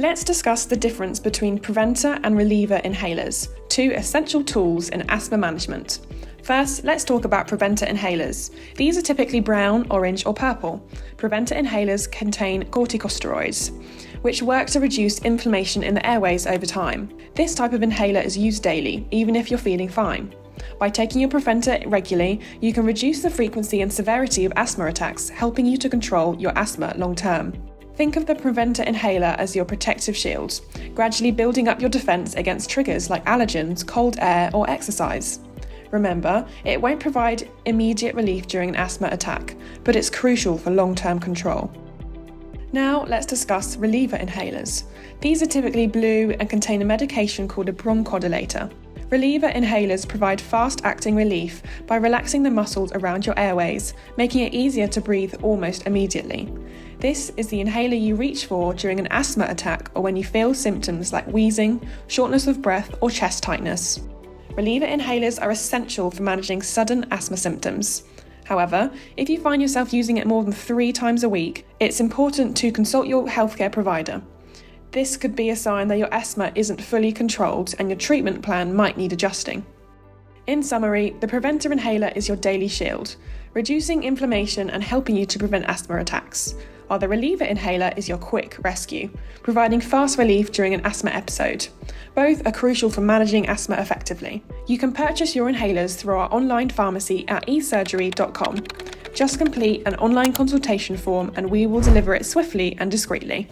Let's discuss the difference between preventer and reliever inhalers, two essential tools in asthma management. First, let's talk about preventer inhalers. These are typically brown, orange, or purple. Preventer inhalers contain corticosteroids, which work to reduce inflammation in the airways over time. This type of inhaler is used daily, even if you're feeling fine. By taking your preventer regularly, you can reduce the frequency and severity of asthma attacks, helping you to control your asthma long term. Think of the preventer inhaler as your protective shield, gradually building up your defense against triggers like allergens, cold air, or exercise. Remember, it won't provide immediate relief during an asthma attack, but it's crucial for long-term control. Now let's discuss reliever inhalers. These are typically blue and contain a medication called a bronchodilator. Reliever inhalers provide fast-acting relief by relaxing the muscles around your airways, making it easier to breathe almost immediately. This is the inhaler you reach for during an asthma attack or when you feel symptoms like wheezing, shortness of breath, or chest tightness. Reliever inhalers are essential for managing sudden asthma symptoms. However, if you find yourself using it more than 3 times a week, it's important to consult your healthcare provider. This could be a sign that your asthma isn't fully controlled and your treatment plan might need adjusting. In summary, the preventer inhaler is your daily shield, reducing inflammation and helping you to prevent asthma attacks, while the reliever inhaler is your quick rescue, providing fast relief during an asthma episode. Both are crucial for managing asthma effectively. You can purchase your inhalers through our online pharmacy at esurgery.com. Just complete an online consultation form and we will deliver it swiftly and discreetly.